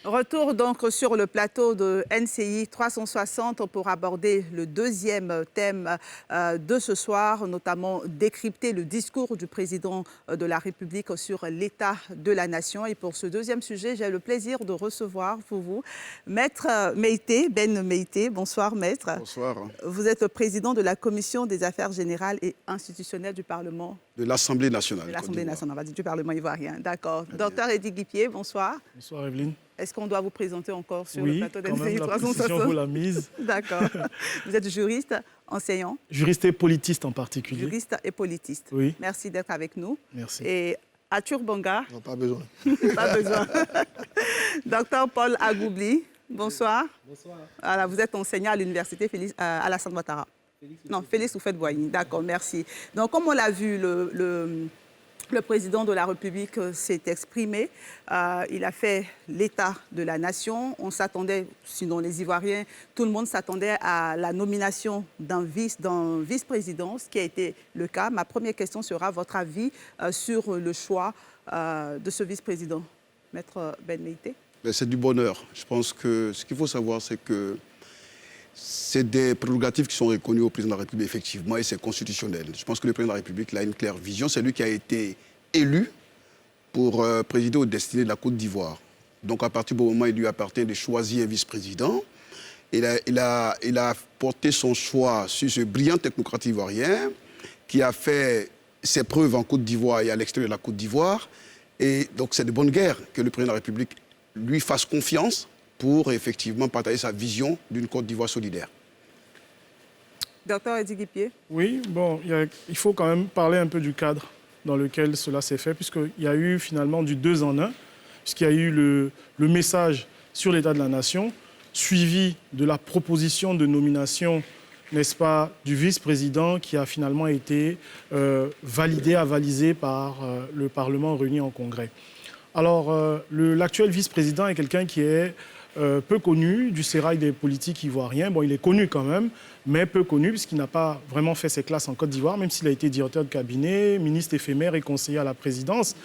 Retour donc sur le plateau de NCI 360 pour aborder le deuxième thème de ce soir, notamment décrypter le discours du président de la République sur l'état de la nation. Et pour ce deuxième sujet, j'ai le plaisir de recevoir pour vous Maître Meïté, Ben Meïté. Bonsoir Maître. Bonsoir. Vous êtes président de la Commission des affaires générales et institutionnelles du Parlement. De l'Assemblée nationale. De l'Assemblée nationale, on va dire du Parlement ivoirien. D'accord. Docteur Eddy Guipier, bonsoir. Bonsoir Evelyne. Est-ce qu'on doit vous présenter encore sur oui, le plateau d'NCI 360? Oui, vous la mise. D'accord. Vous êtes juriste, enseignant? Juriste et politiste en particulier. Juriste et politiste. Oui. Merci d'être avec nous. Merci. Et Arthur Bonga? Non, pas besoin. Pas besoin. Docteur Paul Agoubli, bonsoir. Bonsoir. Voilà, vous êtes enseignant à l'université Alassane Ouattara. Félix Houphouët-Boigny. D'accord, merci. Donc, comme on l'a vu, le président de la République s'est exprimé. Il a fait l'état de la nation. On s'attendait, sinon les Ivoiriens, tout le monde s'attendait à la nomination d'un vice-président, ce qui a été le cas. Ma première question sera votre avis sur le choix de ce vice-président. Maître Ben Meïté. C'est du bonheur. Je pense que ce qu'il faut savoir, c'est que c'est des prérogatives qui sont reconnues au président de la République, effectivement, et c'est constitutionnel. Je pense que le président de la République il a une claire vision. C'est lui qui a été élu pour présider aux destinées de la Côte d'Ivoire. Donc, à partir du moment où il lui appartient de choisir un vice-président, il a porté son choix sur ce brillant technocrate ivoirien qui a fait ses preuves en Côte d'Ivoire et à l'extérieur de la Côte d'Ivoire. Et donc, c'est de bonne guerre que le président de la République lui fasse confiance pour effectivement partager sa vision d'une Côte d'Ivoire solidaire. Docteur Eddy Guipier. Oui, bon, il faut quand même parler un peu du cadre dans lequel cela s'est fait, puisqu'il y a eu finalement du 2 en 1, puisqu'il y a eu le message sur l'état de la nation, suivi de la proposition de nomination, n'est-ce pas, du vice-président qui a finalement été avalisé par le Parlement réuni en congrès. Alors, l'actuel vice-président est quelqu'un qui est peu connu du sérail des politiques ivoiriens. Bon, il est connu quand même, mais peu connu puisqu'il n'a pas vraiment fait ses classes en Côte d'Ivoire, même s'il a été directeur de cabinet, ministre éphémère et conseiller à la présidence.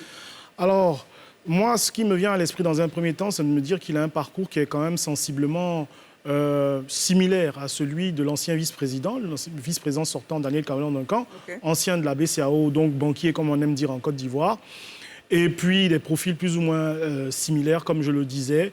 Alors, moi, ce qui me vient à l'esprit dans un premier temps, c'est de me dire qu'il a un parcours qui est quand même sensiblement similaire à celui de l'ancien vice-président, le vice-président sortant Daniel Cablon-Duncan, ancien de la BCAO, donc banquier, comme on aime dire en Côte d'Ivoire. Et puis des profils plus ou moins similaires, comme je le disais,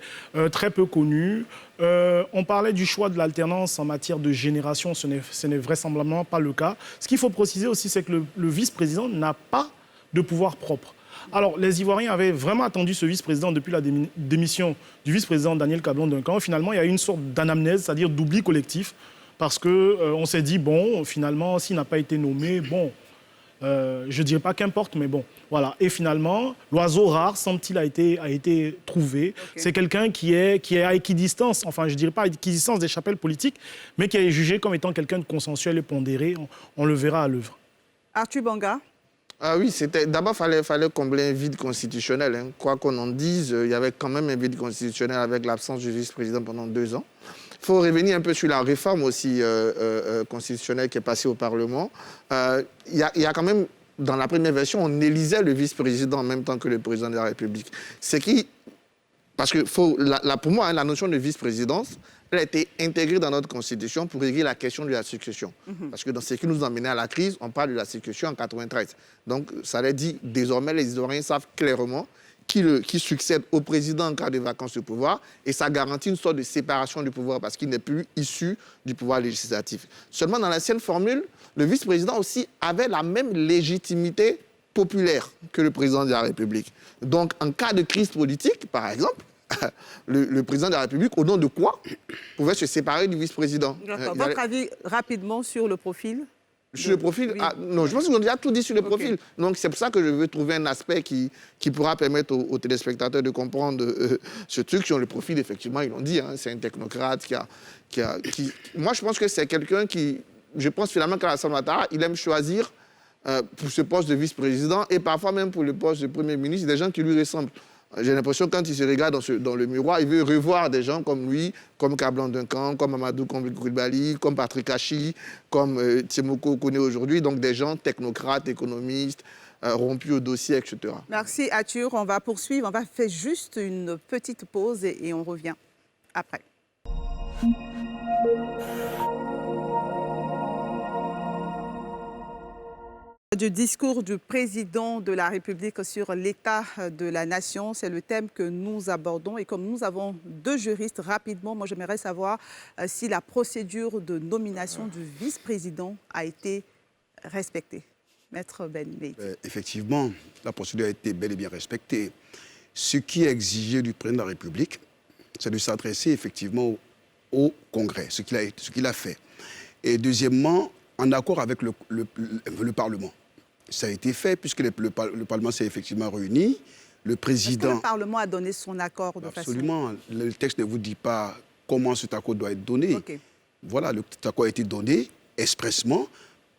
très peu connus. On parlait du choix de l'alternance en matière de génération, ce n'est vraisemblablement pas le cas. Ce qu'il faut préciser aussi, c'est que le vice-président n'a pas de pouvoir propre. Alors, les Ivoiriens avaient vraiment attendu ce vice-président depuis la démission du vice-président Daniel Cablon-Duncan. Finalement, il y a eu une sorte d'anamnèse, c'est-à-dire d'oubli collectif, parce qu'on s'est dit, bon, finalement, s'il n'a pas été nommé, bon... je ne dirais pas qu'importe, mais bon, voilà. Et finalement, l'oiseau rare, semble-t-il, a été trouvé. C'est quelqu'un qui est à équidistance, enfin, je ne dirais pas à équidistance des chapelles politiques, mais qui est jugé comme étant quelqu'un de consensuel et pondéré. On le verra à l'œuvre. Arthur Bonga. Ah oui, d'abord, il fallait combler un vide constitutionnel. Hein. Quoi qu'on en dise, il y avait quand même un vide constitutionnel avec l'absence du vice-président pendant 2 ans. Il faut revenir un peu sur la réforme aussi constitutionnelle qui est passée au Parlement. Il y a quand même, dans la première version, on élisait le vice-président en même temps que le président de la République. Parce que pour moi, la notion de vice-présidence, elle a été intégrée dans notre Constitution pour régler la question de la succession. Parce que dans ce qui nous a mené à la crise, on parle de la succession en 1993. Donc, ça l'a dit, désormais, les Ivoiriens savent clairement qui succède au président en cas de vacances de pouvoir, et ça garantit une sorte de séparation du pouvoir parce qu'il n'est plus issu du pouvoir législatif. Seulement, dans l'ancienne formule, le vice-président aussi avait la même légitimité populaire que le président de la République. Donc, en cas de crise politique, par exemple, le président de la République, au nom de quoi, pouvait se séparer du vice-président. Votre avis rapidement sur le profil? Sur le profil, oui. Non, je pense qu'on a déjà tout dit sur le profil. Donc c'est pour ça que je veux trouver un aspect qui pourra permettre aux téléspectateurs de comprendre ce truc. Sur le profil, effectivement, ils l'ont dit, hein, c'est un technocrate Moi, je pense que c'est quelqu'un qui, je pense finalement qu'Alassane Ouattara, il aime choisir pour ce poste de vice-président et parfois même pour le poste de Premier ministre, des gens qui lui ressemblent. J'ai l'impression que quand il se regarde dans le miroir, il veut revoir des gens comme lui, comme Cablon-Duncan, comme Amadou Koulibaly, comme Patrick Hachi, comme Tsemoko Kone aujourd'hui, donc des gens technocrates, économistes, rompu au dossier, etc. Merci Arthur. On va poursuivre. On va faire juste une petite pause et on revient après. Du discours du président de la République sur l'état de la nation, c'est le thème que nous abordons. Et comme nous avons deux juristes, rapidement, moi j'aimerais savoir si la procédure de nomination du vice-président a été respectée. Maître Ben Meïti. Effectivement, la procédure a été bel et bien respectée. Ce qui est exigé du président de la République, c'est de s'adresser effectivement au Congrès, ce qu'il a fait. Et deuxièmement, en accord avec le Parlement. Ça a été fait puisque le Parlement s'est effectivement réuni. Le président... Est-ce que le Parlement a donné son accord de Absolument. Le texte ne vous dit pas comment cet accord doit être donné. Okay. Voilà, cet accord a été donné expressement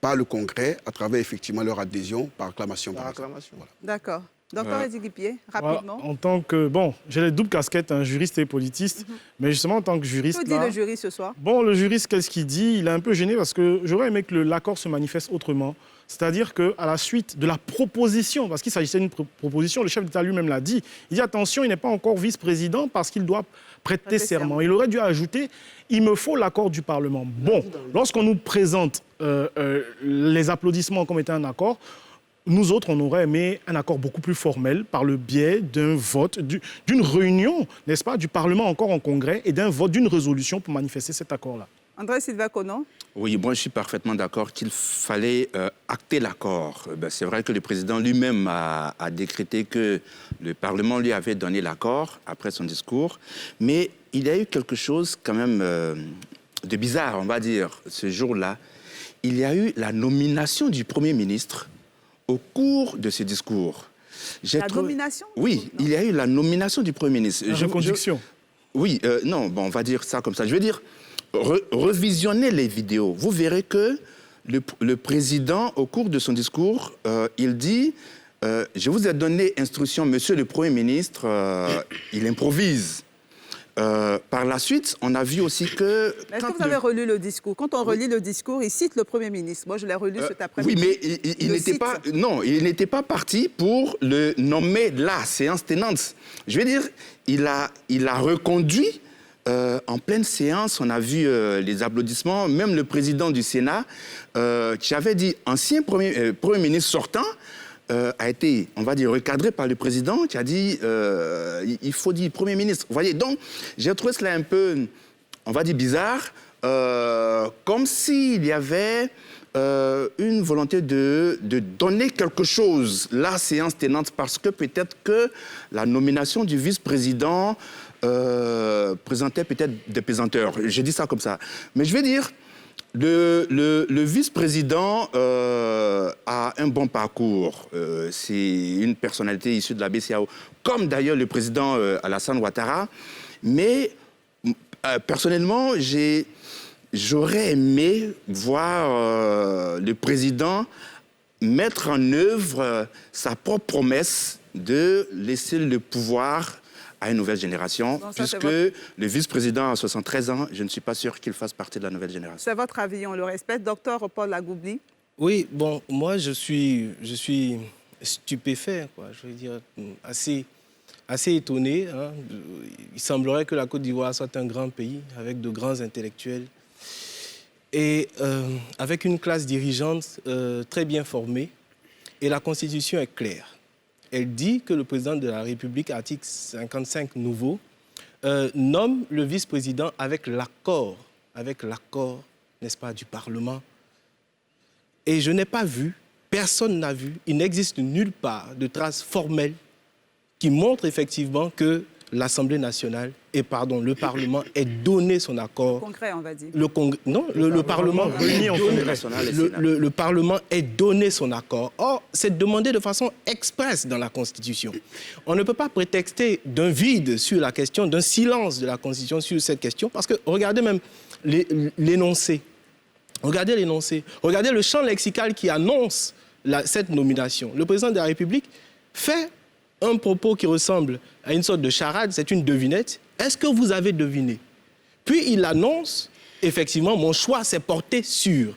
par le Congrès à travers effectivement leur adhésion par acclamation. Par acclamation. Voilà. D'accord. Docteur Eziguipié, rapidement. En tant que... Bon, j'ai les doubles casquettes, un juriste et politiste, mais justement en tant que juriste... Que dit le jury ce soir? Bon, le juriste, qu'est-ce qu'il dit? Il est un peu gêné parce que j'aurais aimé que l'accord se manifeste autrement. C'est-à-dire qu'à la suite de la proposition, parce qu'il s'agissait d'une proposition, le chef d'État lui-même l'a dit, il dit attention, il n'est pas encore vice-président parce qu'il doit prêter serment. Il aurait dû ajouter, il me faut l'accord du Parlement. Bon, lorsqu'on nous présente les applaudissements comme étant un accord, nous autres, on aurait aimé un accord beaucoup plus formel par le biais d'un vote, d'une réunion, n'est-ce pas, du Parlement encore en congrès et d'un vote, d'une résolution pour manifester cet accord-là. André Sylvain Conon. Oui, moi je suis parfaitement d'accord qu'il fallait acter l'accord. C'est vrai que le président lui-même a décrété que le Parlement lui avait donné l'accord après son discours, mais il y a eu quelque chose quand même de bizarre, on va dire, ce jour-là. Il y a eu la nomination du Premier ministre au cours de ce discours. Nomination? Oui, il y a eu la nomination du Premier ministre. La reconduction. Oui, non, bon, on va dire ça comme ça. Je veux dire, revisionnez les vidéos. Vous verrez que le président, au cours de son discours, il dit je vous ai donné instruction, monsieur le Premier ministre, il improvise. Par la suite, on a vu aussi que... Est-ce que vous avez relu le discours? Quand on relit le discours, il cite le Premier ministre. Moi, je l'ai relu cet après-midi. Oui, mais il n'était pas parti pour le nommer la séance tenante. Je veux dire, il a reconduit en pleine séance. On a vu les applaudissements. Même le président du Sénat, qui avait dit ancien Premier ministre sortant, a été, on va dire, recadré par le président qui a dit il faut dire Premier ministre. Vous voyez, donc, j'ai trouvé cela un peu, on va dire, bizarre, comme s'il y avait une volonté de donner quelque chose, la séance tenante, parce que peut-être que la nomination du vice-président présentait peut-être des pesanteurs. J'ai dit ça comme ça. Mais je vais dire... Le vice-président a un bon parcours. C'est une personnalité issue de la BCEAO, comme d'ailleurs le président Alassane Ouattara. Mais personnellement, j'aurais aimé voir le président mettre en œuvre sa propre promesse de laisser le pouvoir à une nouvelle génération, puisque le vice-président a 73 ans, je ne suis pas sûr qu'il fasse partie de la nouvelle génération. C'est votre avis, on le respecte. Docteur Paul Agoubli. Oui, bon, moi je suis stupéfait, quoi. Je veux dire, assez étonné. Hein. Il semblerait que la Côte d'Ivoire soit un grand pays, avec de grands intellectuels, et avec une classe dirigeante très bien formée, et la Constitution est claire. Elle dit que le président de la République, article 55 nouveau, nomme le vice-président avec l'accord, n'est-ce pas, du Parlement. Et je n'ai pas vu, personne n'a vu, il n'existe nulle part de trace formelle qui montre effectivement que l'Assemblée nationale et le Parlement ait donné son accord. Le Congrès, on va dire. Le Parlement le Parlement ait donné son accord. Or, c'est demandé de façon expresse dans la Constitution. On ne peut pas prétexter d'un vide sur la question, d'un silence de la Constitution sur cette question, parce que regardez même l'énoncé. Regardez l'énoncé. Regardez le champ lexical qui annonce cette nomination. Le président de la République fait un propos qui ressemble à une sorte de charade, c'est une devinette. Est-ce que vous avez deviné? Puis il annonce, effectivement, mon choix s'est porté sur.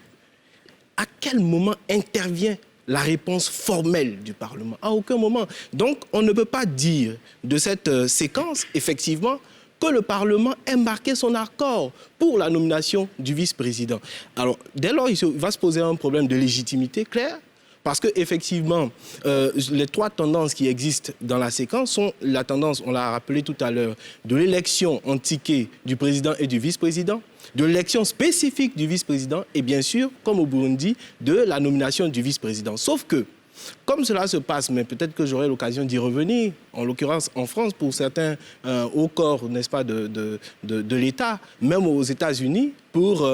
À quel moment intervient la réponse formelle du Parlement. À aucun moment. Donc, on ne peut pas dire de cette séquence, effectivement, que le Parlement ait marqué son accord pour la nomination du vice-président. Alors, dès lors, il va se poser un problème de légitimité clair, parce qu'effectivement, les trois tendances qui existent dans la séquence sont la tendance, on l'a rappelé tout à l'heure, de l'élection en ticket du président et du vice-président, de l'élection spécifique du vice-président et bien sûr, comme au Burundi, de la nomination du vice-président. Sauf que, comme cela se passe, mais peut-être que j'aurai l'occasion d'y revenir, en l'occurrence en France, pour certains hauts corps, n'est-ce pas, de l'État, même aux États-Unis, pour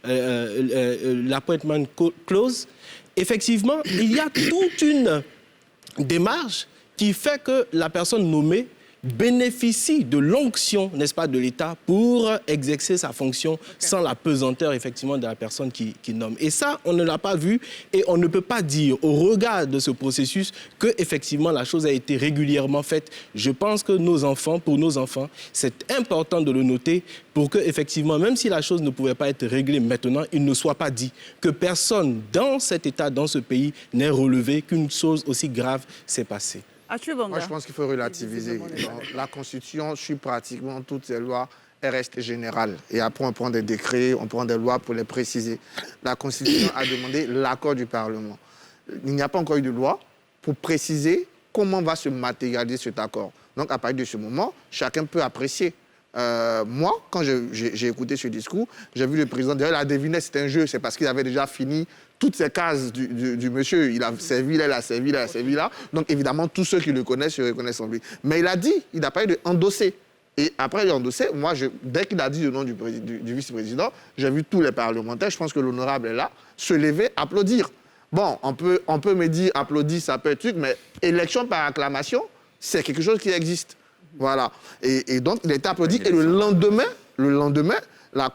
l'appointment clause, effectivement, il y a toute une démarche qui fait que la personne nommée bénéficie de l'onction, n'est-ce pas, de l'État pour exercer sa fonction sans la pesanteur, effectivement, de la personne qui nomme. Et ça, on ne l'a pas vu et on ne peut pas dire, au regard de ce processus, que effectivement la chose a été régulièrement faite. Je pense que pour nos enfants, c'est important de le noter pour que, effectivement, même si la chose ne pouvait pas être réglée maintenant, il ne soit pas dit que personne dans cet État, dans ce pays, n'ait relevé qu'une chose aussi grave s'est passée. Moi, je pense qu'il faut relativiser. Dans la Constitution suit pratiquement toutes ces lois, elles restent générales. Et après, on prend des décrets, on prend des lois pour les préciser. La Constitution a demandé l'accord du Parlement. Il n'y a pas encore eu de loi pour préciser comment va se matérialiser cet accord. Donc, à partir de ce moment, chacun peut apprécier. Moi, quand j'ai écouté ce discours, j'ai vu le président, d'ailleurs, la devinette, c'est un jeu, c'est parce qu'il avait déjà fini toutes ces cases du monsieur. Il a servi là, il a servi là, il a servi là. Donc, évidemment, tous ceux qui le connaissent se reconnaissent en lui. Mais il a dit, il n'a pas eu d'endossé. Et après l'endossé, moi, dès qu'il a dit le nom du vice-président, j'ai vu tous les parlementaires, je pense que l'honorable est là, se lever, applaudir. Bon, on peut me dire, applaudir, ça peut être truc, mais élection par acclamation, c'est quelque chose qui existe. Voilà. Et donc, il a été applaudi. Et le lendemain,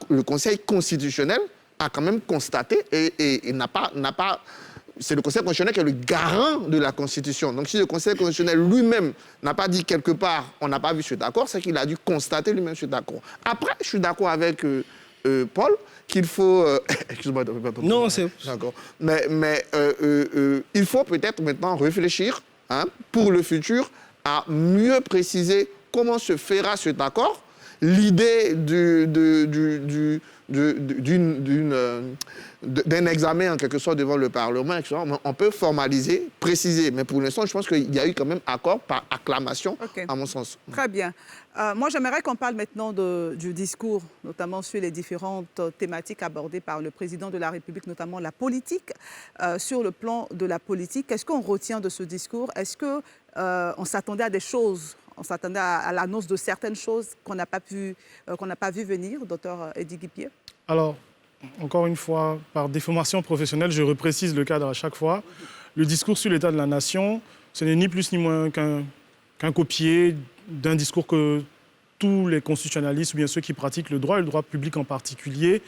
le Conseil constitutionnel a quand même constaté et n'a pas... C'est le Conseil constitutionnel qui est le garant de la Constitution. Donc, si le Conseil constitutionnel lui-même n'a pas dit quelque part, on n'a pas vu cet accord, c'est qu'il a dû constater lui-même cet accord. Après, je suis d'accord avec Paul qu'il faut... Excuse-moi. Non, c'est... D'accord. Mais il faut peut-être maintenant réfléchir pour le futur à mieux préciser comment se fera cet accord. L'idée d'un examen, en quelque sorte, devant le Parlement, etc., on peut formaliser, préciser. Mais pour l'instant, je pense qu'il y a eu quand même accord par acclamation, à mon sens. Très bien. Moi, j'aimerais qu'on parle maintenant du discours, notamment sur les différentes thématiques abordées par le président de la République, notamment la politique. Sur le plan de la politique, qu'est-ce qu'on retient de ce discours? Est-ce qu'on s'attendait à des choses? On s'attendait à l'annonce de certaines choses qu'on n'a pas vu venir, docteur Eddy Guipier? Alors, encore une fois, par déformation professionnelle, je reprécise le cadre à chaque fois. Le discours sur l'état de la nation, ce n'est ni plus ni moins qu'un copier d'un discours que tous les constitutionnalistes, ou bien ceux qui pratiquent le droit, et le droit public en particulier,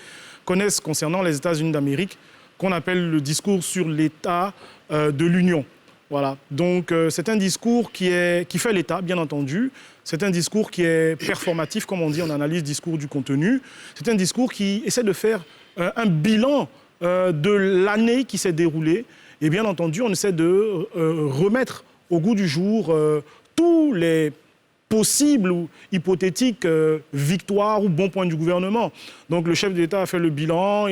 connaissent concernant les États-Unis d'Amérique, qu'on appelle le discours sur l'état de l'Union. Voilà. Donc, c'est un discours qui fait l'État, bien entendu. C'est un discours qui est performatif, comme on dit en analyse discours du contenu. C'est un discours qui essaie de faire un bilan de l'année qui s'est déroulée. Et bien entendu, on essaie de remettre au goût du jour tous les possibles ou hypothétiques victoires ou bons points du gouvernement. Donc le chef d'État a fait le bilan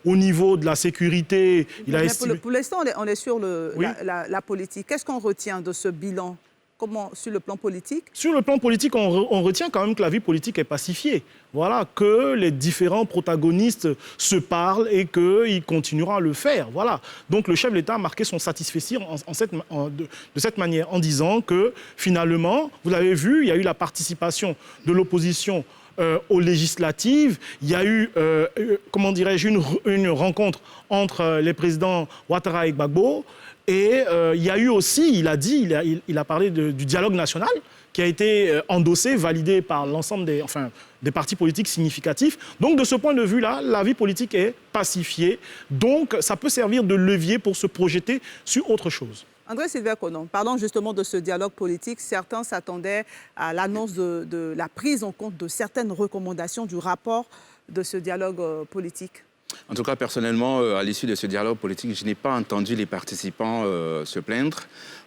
au niveau de la sécurité. Il a estimé... Pour l'instant, on est sur la politique. Qu'est-ce qu'on retient de ce bilan? Comment, sur le plan politique? Sur le plan politique, on retient quand même que la vie politique est pacifiée. Voilà, que les différents protagonistes se parlent et qu'ils continueront à le faire. Voilà. Donc le chef de l'État a marqué son satisfecit de cette manière, en disant que finalement, vous l'avez vu, il y a eu la participation de l'opposition aux législatives. Il y a eu, comment dirais-je, une rencontre entre les présidents Ouattara et Gbagbo. Et il y a eu aussi, il a parlé du dialogue national qui a été endossé, validé par l'ensemble des partis politiques significatifs. Donc de ce point de vue-là, la vie politique est pacifiée. Donc ça peut servir de levier pour se projeter sur autre chose. André-Sylvain Conon, parlons justement de ce dialogue politique. Certains s'attendaient à l'annonce de la prise en compte de certaines recommandations du rapport de ce dialogue politique. En tout cas, personnellement, à l'issue de ce dialogue politique, je n'ai pas entendu les participants se plaindre.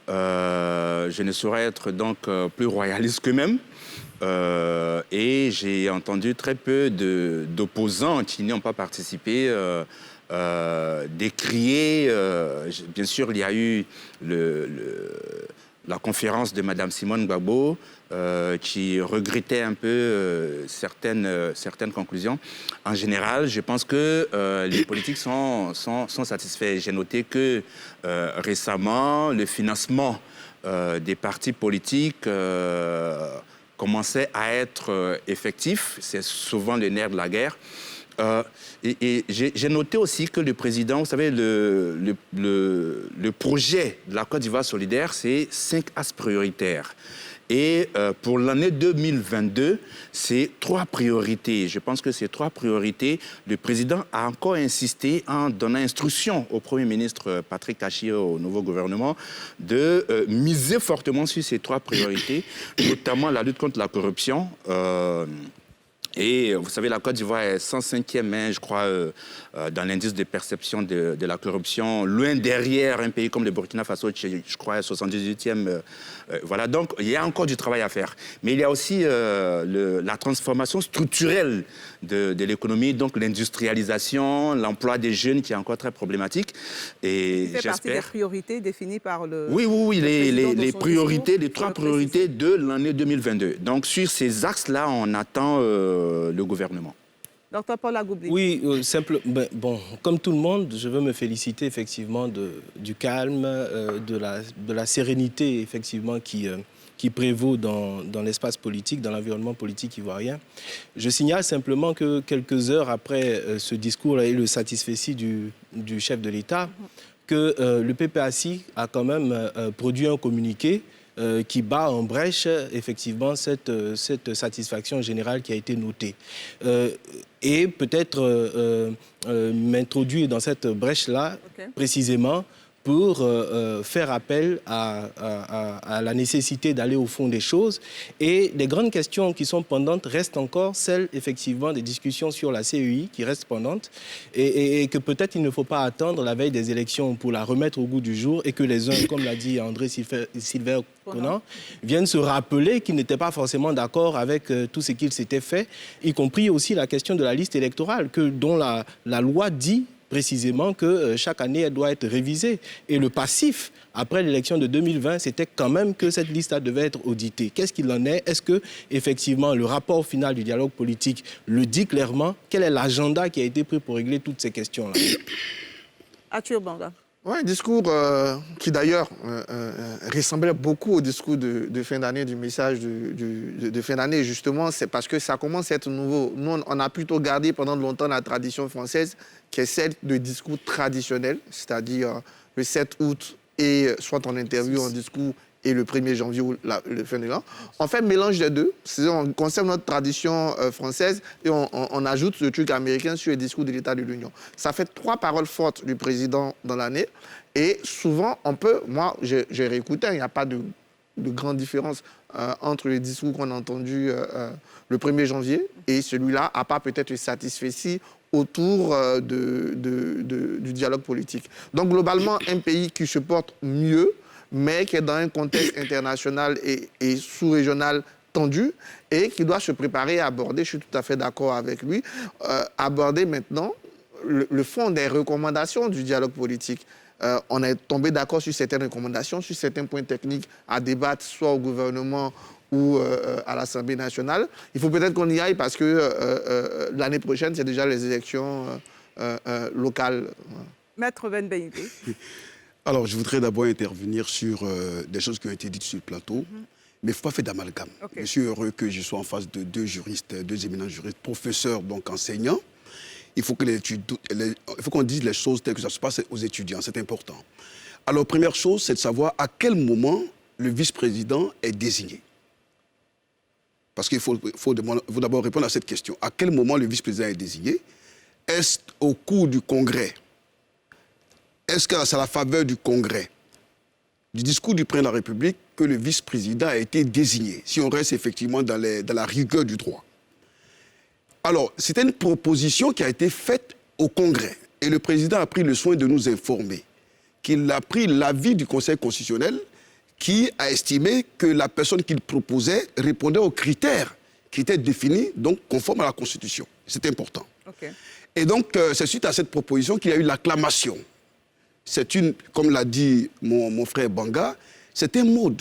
Je ne saurais être donc plus royaliste qu'eux-mêmes. Et j'ai entendu très peu d'opposants qui n'y ont pas participé décrier. Bien sûr, il y a eu la conférence de Mme Simone Gbagbo qui regrettait un peu certaines conclusions. En général, je pense que les politiques sont satisfaits. J'ai noté que récemment, le financement des partis politiques commençait à être effectif. C'est souvent le nerf de la guerre. Et j'ai noté aussi que le président, vous savez, le projet de la Côte d'Ivoire solidaire, c'est 5 axes prioritaires. Et pour l'année 2022, c'est 3 priorités. Je pense que ces 3 priorités, le président a encore insisté en donnant instruction au Premier ministre Patrick Tachi, au nouveau gouvernement, de miser fortement sur ces 3 priorités, notamment la lutte contre la corruption. Et vous savez, la Côte d'Ivoire est 105e, je crois, dans l'indice de perception de la corruption, loin derrière un pays comme le Burkina Faso, je crois, 78e. Voilà, donc il y a encore du travail à faire. Mais il y a aussi la transformation structurelle de l'économie, donc l'industrialisation, l'emploi des jeunes qui est encore très problématique. Et c'est partie des priorités définies par le... Oui, les priorités, les 3 priorités préciser. de l'année 2022. Donc sur ces axes-là, on attend le gouvernement. Dr Paul Agoubli. Oui, bon, comme tout le monde, je veux me féliciter effectivement du calme, de la sérénité effectivement qui prévaut dans l'espace politique, dans l'environnement politique ivoirien. Je signale simplement que quelques heures après ce discours et le satisfecit du chef de l'État, que le PPACI a quand même produit un communiqué qui bat en brèche effectivement cette satisfaction générale qui a été notée. Et peut-être m'introduire dans cette brèche-là, précisément, pour faire appel à la nécessité d'aller au fond des choses. Et les grandes questions qui sont pendantes restent encore celles, effectivement, des discussions sur la CEI qui restent pendantes et que peut-être il ne faut pas attendre la veille des élections pour la remettre au goût du jour et que les uns, comme l'a dit André Silver-Conan, viennent se rappeler qu'ils n'étaient pas forcément d'accord avec tout ce qu'il s'était fait, y compris aussi la question de la liste électorale dont la loi dit précisément que chaque année, elle doit être révisée. Et le passif, après l'élection de 2020, c'était quand même que cette liste devait être auditée. Qu'est-ce qu'il en est? Est-ce que, effectivement, le rapport final du dialogue politique le dit clairement? Quel est l'agenda qui a été pris pour régler toutes ces questions-là? Arthur Banga. Oui, un discours qui d'ailleurs ressemblait beaucoup au discours de fin d'année, du message de fin d'année. Justement, c'est parce que ça commence à être nouveau. Nous, on a plutôt gardé pendant longtemps la tradition française, qui est celle de discours traditionnel, c'est-à-dire le 7 août et soit en interview, en discours, et le 1er janvier ou le fin de l'an. On fait mélange des deux. On conserve notre tradition française et on ajoute le truc américain sur le discours de l'État de l'Union. Ça fait 3 paroles fortes du président dans l'année. Et souvent, moi, j'ai réécouté, il n'y a pas de grande différence entre les discours qu'on a entendus le 1er janvier et celui-là, à part peut-être le satisfecit autour du dialogue politique. Donc, globalement, un pays qui se porte mieux, mais qui est dans un contexte international et sous-régional tendu et qui doit se préparer à aborder, je suis tout à fait d'accord avec lui, aborder maintenant le fond des recommandations du dialogue politique. On est tombé d'accord sur certaines recommandations, sur certains points techniques à débattre, soit au gouvernement ou à l'Assemblée nationale. Il faut peut-être qu'on y aille parce que l'année prochaine, c'est déjà les élections locales. Maître Ben Benité. Alors, je voudrais d'abord intervenir sur des choses qui ont été dites sur le plateau, mais il ne faut pas faire d'amalgame. Je suis heureux que je sois en face de 2 juristes, 2 éminents juristes, professeurs, donc enseignants. Il faut qu'on dise les choses telles que ça se passe aux étudiants, c'est important. Alors, première chose, c'est de savoir à quel moment le vice-président est désigné. Parce qu'il faut d'abord répondre à cette question. À quel moment le vice-président est désigné? Est-ce au cours du congrès? Est-ce que c'est à la faveur du congrès, du discours du président de la République, que le vice-président a été désigné, si on reste effectivement dans la rigueur du droit? Alors, c'était une proposition qui a été faite au Congrès, et le président a pris le soin de nous informer qu'il a pris l'avis du Conseil constitutionnel qui a estimé que la personne qu'il proposait répondait aux critères qui étaient définis, donc conformes à la Constitution. C'est important. Okay. Et donc, c'est suite à cette proposition qu'il y a eu l'acclamation. C'est une, comme l'a dit mon frère Banga, c'est un mode,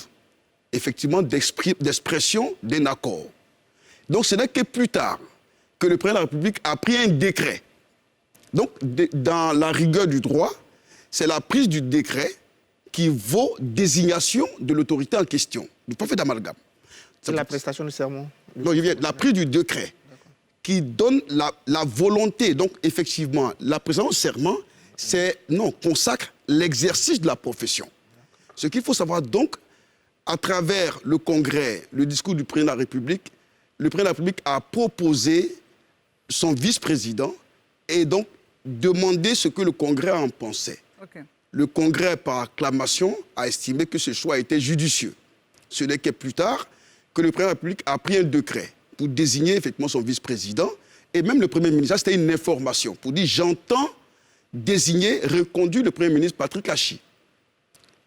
effectivement, d'expression d'un accord. Donc, ce n'est que plus tard que le président de la République a pris un décret. Donc, dans la rigueur du droit, c'est la prise du décret qui vaut désignation de l'autorité en question. Il ne faut pas faire d'amalgame. C'est la prestation de serment. Non, la prise du décret qui donne la volonté. Donc, effectivement, la prestation de serment, consacre l'exercice de la profession. Ce qu'il faut savoir, donc, à travers le Congrès, le discours du président de la République, le président de la République a proposé son vice-président et donc demandé ce que le Congrès en pensait. Okay. Le Congrès, par acclamation, a estimé que ce choix était judicieux. Ce n'est que plus tard que le président de la République a pris un décret pour désigner effectivement son vice-président. Et même le Premier ministre, c'était une information pour dire « j'entends désigner, reconduire le Premier ministre Patrick Achi ».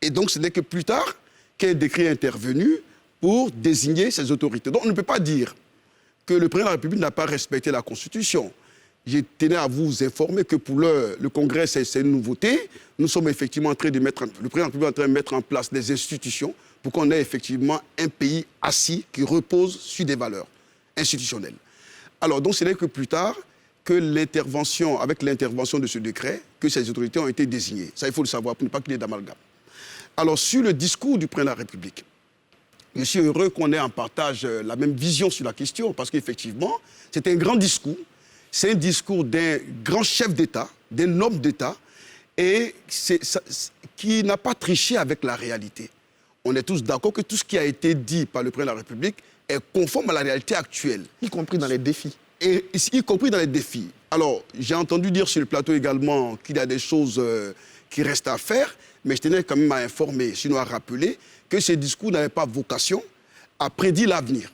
Et donc, ce n'est que plus tard qu'un décret est intervenu pour désigner ces autorités. Donc, on ne peut pas dire que le président de la République n'a pas respecté la Constitution. Je tenais à vous informer que pour le Congrès, c'est une nouveauté. Nous sommes effectivement en train de mettre, le président de la République est en train de mettre en place des institutions pour qu'on ait effectivement un pays assis qui repose sur des valeurs institutionnelles. Alors, donc, ce n'est que plus tard que avec l'intervention de ce décret, que ces autorités ont été désignées. Ça, il faut le savoir pour ne pas qu'il y ait d'amalgame. Alors, sur le discours du président de la République, je suis heureux qu'on ait en partage la même vision sur la question, parce qu'effectivement, c'est un grand discours. C'est un discours d'un grand chef d'État, d'un homme d'État, et qui n'a pas triché avec la réalité. On est tous d'accord que tout ce qui a été dit par le président de la République est conforme à la réalité actuelle. Y compris dans les défis. Et y compris dans les défis. Alors, j'ai entendu dire sur le plateau également qu'il y a des choses qui restent à faire, mais je tenais quand même à informer, sinon à rappeler, que ce discours n'avait pas vocation à prédire l'avenir.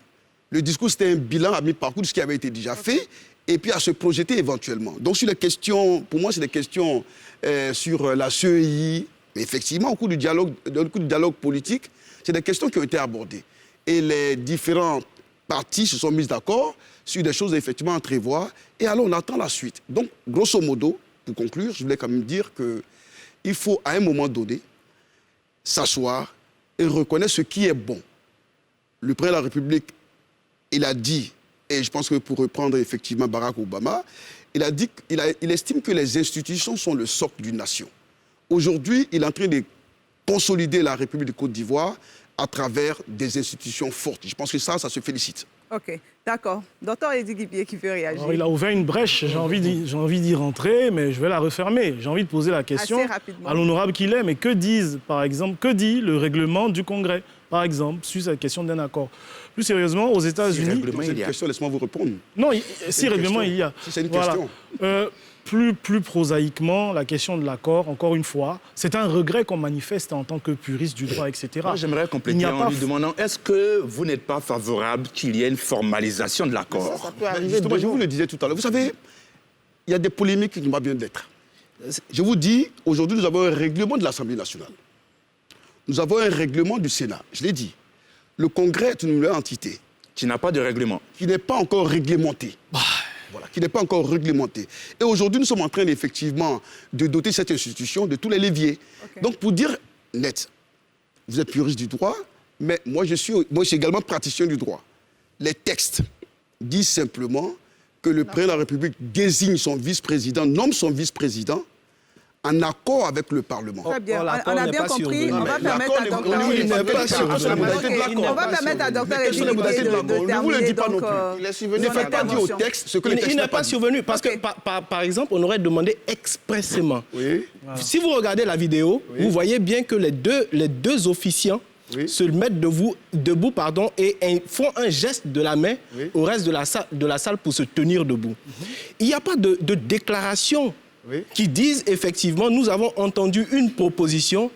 Le discours, c'était un bilan à mi-parcours de ce qui avait été déjà fait, et puis à se projeter éventuellement. Donc, sur les questions, pour moi, c'est des questions sur la CEI, mais effectivement, au cours du dialogue politique, c'est des questions qui ont été abordées. Et les différentes parties se sont mises d'accord sur des choses effectivement à prévoir, et alors on attend la suite. Donc, grosso modo, pour conclure, je voulais quand même dire qu'il faut, à un moment donné, s'asseoir et reconnaître ce qui est bon. Le président de la République, il a dit, et je pense que pour reprendre effectivement Barack Obama, il a dit qu'il estime que les institutions sont le socle d'une nation. Aujourd'hui, il est en train de consolider la République de Côte d'Ivoire à travers des institutions fortes. Je pense que ça se félicite. OK, d'accord. Docteur Eddy Guibier qui veut réagir. Alors, il a ouvert une brèche, j'ai envie d'y rentrer, mais je vais la refermer. J'ai envie de poser la question à l'honorable qu'il est, mais que dit le règlement du Congrès, par exemple, sur cette question d'un accord? Plus sérieusement, aux États-Unis... C'est une question, laisse-moi vous répondre. Non, si règlement il y a. Si c'est une question. Plus prosaïquement, la question de l'accord, encore une fois, c'est un regret qu'on manifeste en tant que puriste du droit, etc. Moi, j'aimerais compléter en lui demandant, est-ce que vous n'êtes pas favorable qu'il y ait une formalisation de l'accord? Ça peut arriver. Justement, je vous le disais tout à l'heure. Vous savez, il y a des polémiques qui n'ont pas bien d'être. Je vous dis, aujourd'hui, nous avons un règlement de l'Assemblée nationale. Nous avons un règlement du Sénat. Je l'ai dit. Le Congrès est une nouvelle entité. Qui n'a pas de règlement. Qui n'est pas encore réglementée. Voilà, qui n'est pas encore réglementé. Et aujourd'hui, nous sommes en train, effectivement, de doter cette institution de tous les leviers. Okay. Donc, pour dire net, vous êtes puriste du droit, mais moi, je suis également praticien du droit. Les textes disent simplement que le président de la République désigne son vice-président, nomme son vice-président, en accord avec le Parlement. Très bien, on a bien compris. On va permettre à Dr. Eddy de terminer. Vous ne le dites pas non plus. Ne faites pas dire au texte ce que le texte n'est pas survenu. Parce que, par exemple, on aurait demandé expressément. Oui. Si vous regardez la vidéo, vous voyez bien que les deux officiants se mettent debout et font un geste de la main au reste de la salle pour se tenir debout. Il n'y a pas de déclaration qui disent effectivement, nous avons entendu une proposition,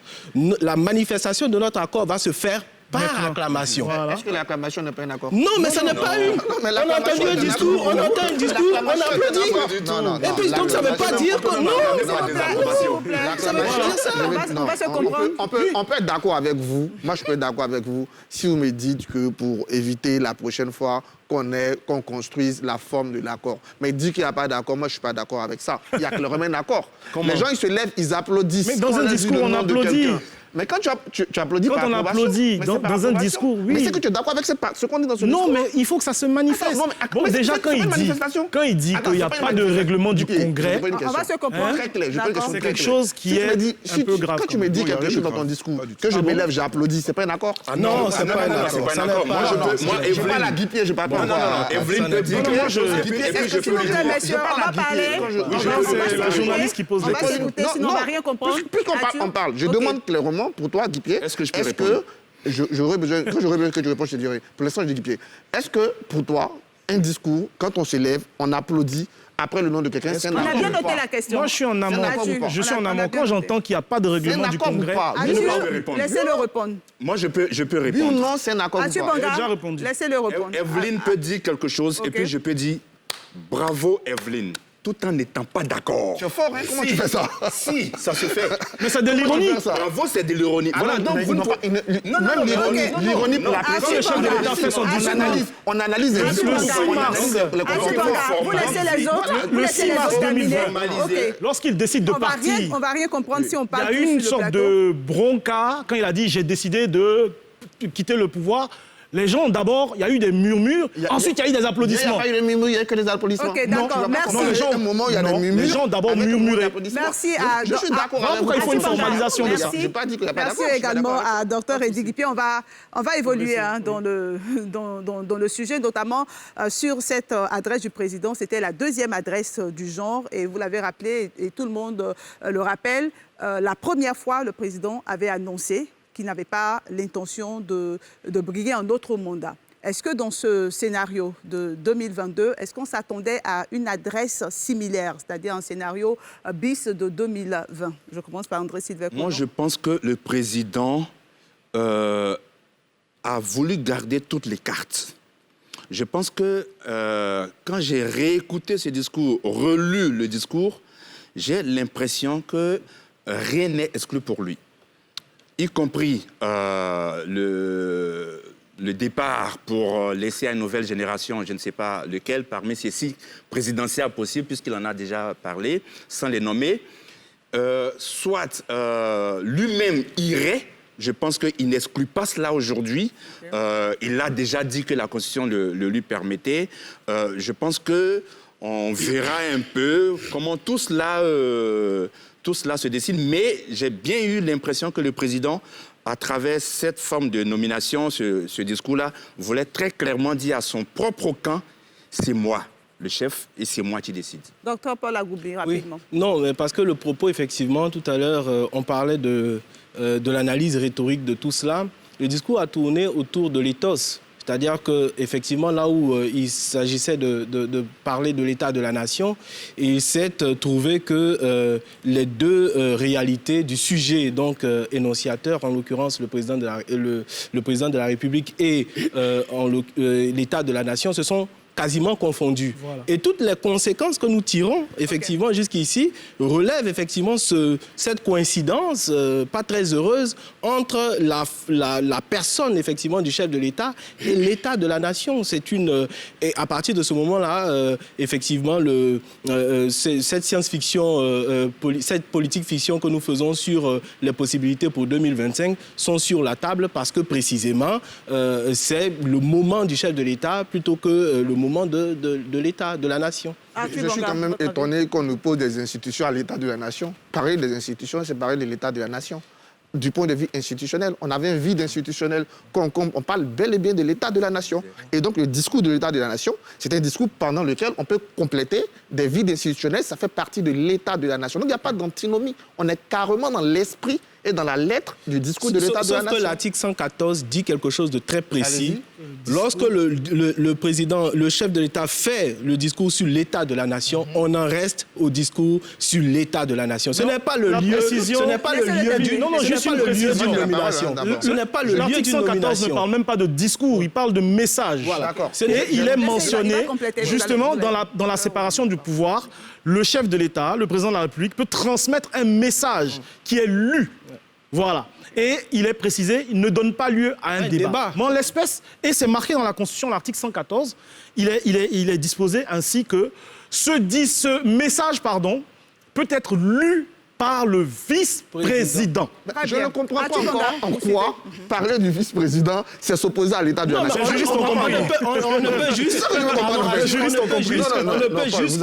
la manifestation de notre accord va se faire par acclamation. Voilà. Est-ce que l'acclamation n'est pas un accord? Non, mais ça n'est pas eu. mais On a entendu un discours, on entend un discours, on applaudit. Et puis donc ça ne veut pas dire que non. On va se comprendre. On peut être d'accord avec vous. Moi, je peux être d'accord avec vous si vous me dites que pour éviter la prochaine fois qu'on construise la forme de l'accord. Mais dire qu'il n'y a pas d'accord, moi, je ne suis pas d'accord avec ça. Il y a clairement un accord. Les gens, ils se lèvent, ils applaudissent. Mais dans un discours, on applaudit. Mais quand tu applaudis Quand par on approbation, applaudit mais dans c'est par un approbation. discours, oui. Mais c'est que tu es d'accord avec ce qu'on dit dans ce discours. Non, mais il faut que ça se manifeste. Attends, Bon, mais déjà, c'est quand pas une il dit manifestation. qu'il n'y a pas de règlement du Congrès, On va se comprendre. Très clair, je peux une question c'est très quelque claire. chose qui est un peu grave. Quand tu me dis Non, il y a quelque rien chose de dans ton grave. discours, Pas du que tout. je m'élève, j'applaudis, c'est pas un accord. Non, c'est pas un accord. Ça n'est pas. Je ne pas la guipier, je ne parle pas encore. Evelyne peut dire moi, quelque chose et puis je peux le dire. Messieurs, on va parler. c'est la journaliste qui pose On des va questions. s'écouter, sinon on ne va rien comprendre. Puisqu'on parle, je Ok. demande clairement pour toi, Guipier, Est-ce que je peux répondre? j'aurais besoin que tu répondes, je te dirai. Pour l'instant, je dis Guipier. Est-ce que pour toi, un discours, quand on se lève, on applaudit après le nom de quelqu'un, c'est un On a accord bien ou noté pas? la question. Moi, je suis en amont. Mathieu, Je suis en on a amont. bien Quand noté. j'entends qu'il n'y a pas de C'est un règlement du accord ou Congrès, pas? Mathieu, répondre. laissez-le répondre. Moi, je peux Oui ou répondre. non, c'est un accord ou Mathieu pas? déjà Banga, répondu. laissez-le répondre. Evelyne peut dire quelque chose et Ok. puis je peux dire bravo Evelyne, tout en n'étant pas d'accord. C'est fort, hein? Comment tu fais ça? Si, ça se fait. mais c'est de l'ironie. Bravo, c'est de l'ironie. Voilà, donc Mais vous ils ne n'ont pas- pouvez- même l'ironie pour la Quand pression. le chef de l'État fait son discours, On analyse les Mathieu discours, Banga. on analyse les Mathieu comportements. Banga, vous laissez les autres, vous Le laissez 6 les mars autres terminer. 2020, Ok. lorsqu'il décide de On partir, va rien comprendre si on il y parle a plus eu une sur le sorte plateau. de bronca quand il a dit « j'ai décidé de quitter le pouvoir ». Les gens, d'abord, il y a eu des murmures, ensuite il y a eu des Il n'y a applaudissements. pas eu de murmure, il n'y a eu que des applaudissements. Ok, d'accord, Non, tu vas pas merci. comprendre. Les gens- À un moment, il y a des non, murmures. les gens d'abord avec un moment murmuraient. d'applaudissements. Merci Donc, à... je suis d'accord Voilà avec pourquoi il faut une vous. formalisation de ça. Merci. Je n'ai pas dit qu'il n'y a pas Merci d'accord. je suis pas également d'accord avec à Dr Eddy Guipier. On va évoluer dans le sujet, notamment sur cette adresse du président. C'était la deuxième adresse du genre et vous l'avez rappelé et tout le monde le rappelle. La première fois, le président avait annoncé qu'il n'avait pas l'intention de briguer un autre mandat. Est-ce que dans ce scénario de 2022, est-ce qu'on s'attendait à une adresse similaire, c'est-à-dire un scénario bis de 2020? Je commence par André Sylvain. Moi, je pense que le président a voulu garder toutes les cartes. Je pense que quand j'ai réécouté ce discours, relu le discours, j'ai l'impression que rien n'est exclu pour lui, y compris le départ pour laisser à une nouvelle génération, je ne sais pas lequel, parmi ces 6 présidentielles possibles, puisqu'il en a déjà parlé, sans les nommer, soit lui-même irait. Je pense qu'il n'exclut pas cela aujourd'hui. Il a déjà dit que la Constitution le lui permettait. Je pense qu'on verra un peu comment tout cela se dessine. Mais j'ai bien eu l'impression que le président, à travers cette forme de nomination, ce discours-là, voulait très clairement dire à son propre camp, c'est moi le chef et c'est moi qui décide. Docteur Paul Agoubi, rapidement. Oui. Non, mais parce que le propos, effectivement, tout à l'heure, on parlait de l'analyse rhétorique de tout cela. Le discours a tourné autour de l'éthos. C'est-à-dire qu'effectivement, là où il s'agissait de parler de l'état de la nation, il s'est trouvé que les deux réalités du sujet donc énonciateur, en l'occurrence le président de la République et l'état de la nation, se sont quasiment confondus. Voilà. Et toutes les conséquences que nous tirons, effectivement, jusqu'ici, relèvent effectivement cette coïncidence pas très heureuse entre la personne, effectivement, du chef de l'État et l'État de la nation. Et à partir de ce moment-là, effectivement, cette science-fiction, cette politique-fiction que nous faisons sur les possibilités pour 2025 sont sur la table parce que, précisément, c'est le moment du chef de l'État plutôt que le moment de l'État, de la nation. Je suis quand même étonné qu'on nous pose des institutions à l'État de la nation. Parler des institutions, c'est parler de l'État de la nation. Du point de vue institutionnel, on avait un vide institutionnel. On parle bel et bien de l'État de la nation. Et donc le discours de l'État de la nation, c'est un discours pendant lequel on peut compléter des vides institutionnels. Ça fait partie de l'État de la nation. Donc il n'y a pas d'antinomie. On est carrément dans l'esprit et dans la lettre du discours de l'État de la nation. Sauf que l'article 114 dit quelque chose de très précis. Lorsque le chef de l'État fait le discours sur l'état de la nation, on en reste au discours sur l'état de la nation. Ce n'est pas le lieu, ce n'est pas le lieu d'une nomination. Ce n'est pas le lieu L'article d'une 114 ne nomination. parle même pas de discours, il parle de message. Voilà. Et il est mentionné, il va compléter, justement, dans la séparation du pouvoir, le chef de l'État, le président de la République, peut transmettre un message qui est lu. Voilà. Et il est précisé, il ne donne pas lieu à un débat. Mais en l'espèce, et c'est marqué dans la Constitution, l'article 114, il est disposé ainsi que ce message peut être lu par le vice-président. Je ne comprends pas encore en quoi parler du vice-président, c'est s'opposer à l'état de la nation. Les juristes ont compris. On ne peut juste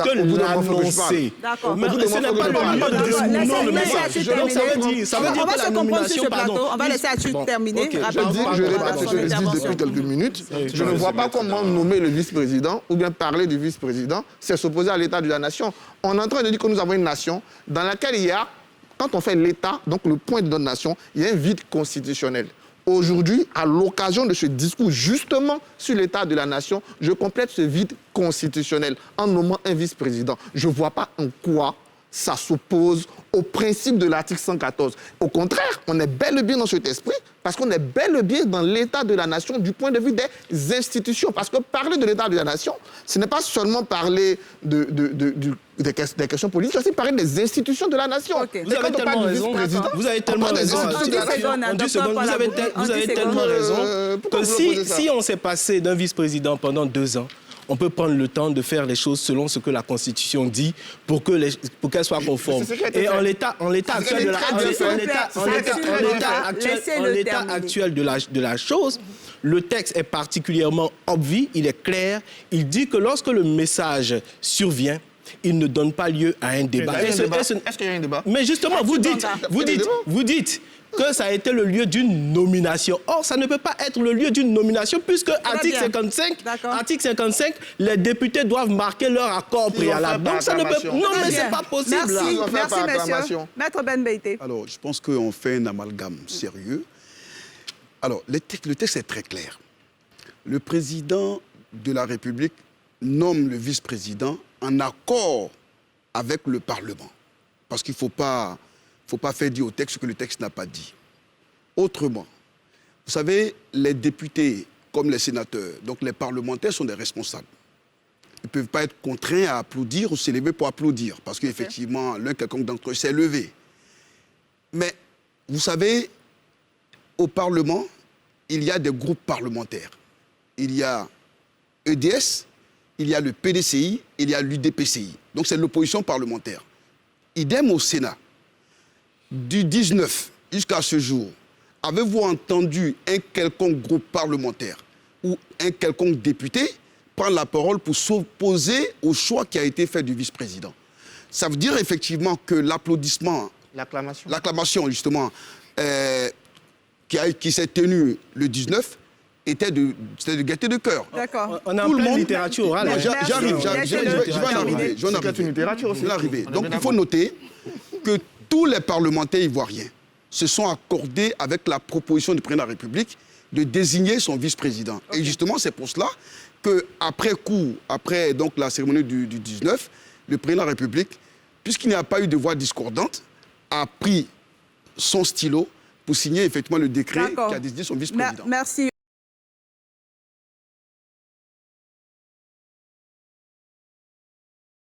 que l'annoncer. D'accord. Mais ce n'est pas le lieu de discours, non, le message. Donc ça veut dire On va que se la comprendre sur nomination, ce plateau. On va laisser Atu terminer. Ok. Je répète ce que je dis depuis quelques minutes. Je ne vois pas comment nommer le vice-président ou bien parler du vice-président, c'est s'opposer à l'état de la nation. On est en train de dire que nous avons une nation dans laquelle il y a, quand on fait l'État, donc le point de notre nation, il y a un vide constitutionnel. Aujourd'hui, à l'occasion de ce discours justement sur l'état de la nation, je complète ce vide constitutionnel en nommant un vice-président. Je ne vois pas en quoi ça s'oppose au principe de l'article 114. Au contraire, on est bel et bien dans cet esprit parce qu'on est bel et bien dans l'état de la nation du point de vue des institutions. Parce que parler de l'état de la nation, ce n'est pas seulement parler des questions politiques, c'est aussi parler des institutions de la nation. Okay. Vous avez tellement raison. Vous avez tellement raison. En 10 secondes, vous avez tellement raison que si on s'est passé d'un vice-président pendant 2 ans, on peut prendre le temps de faire les choses selon ce que la Constitution dit pour qu'elles soient conformes. Et en l'état actuel de la chose, le texte est particulièrement obvi, il est clair. Il dit que lorsque le message survient, il ne donne pas lieu à un débat. Est-ce qu'il y a un débat? Mais justement, vous dites que ça a été le lieu d'une nomination. Or, ça ne peut pas être le lieu d'une nomination puisque article 55, les députés doivent marquer leur accord préalable. Donc, ça ne peut pas... Non, mais c'est pas possible. Merci, messieurs. Maître Ben Beïté. Alors, je pense qu'on fait un amalgame sérieux. Alors, le texte est très clair. Le président de la République nomme le vice-président en accord avec le Parlement. Parce qu'il ne faut pas faire dire au texte ce que le texte n'a pas dit. Autrement, vous savez, les députés comme les sénateurs, donc les parlementaires sont des responsables. Ils ne peuvent pas être contraints à applaudir ou s'élever pour applaudir, parce qu'effectivement, l'un quelconque d'entre eux s'est levé. Mais, vous savez, au Parlement, il y a des groupes parlementaires. Il y a EDS, il y a le PDCI, il y a l'UDPCI. Donc c'est l'opposition parlementaire. Idem au Sénat. Du 19 jusqu'à ce jour, avez-vous entendu un quelconque groupe parlementaire ou un quelconque député prendre la parole pour s'opposer au choix qui a été fait du vice-président? Ça veut dire effectivement que l'applaudissement, l'acclamation justement, qui s'est tenue le 19, c'était de gaieté de cœur. D'accord. On a en pleine littérature orale. Je vais en arriver. Donc il faut noter que tous les parlementaires ivoiriens se sont accordés avec la proposition du président de la République de désigner son vice-président. Okay. Et justement, c'est pour cela qu'après donc la cérémonie du 19, le président de la République, puisqu'il n'y a pas eu de voix discordante, a pris son stylo pour signer effectivement le décret qui a désigné son vice-président. Merci.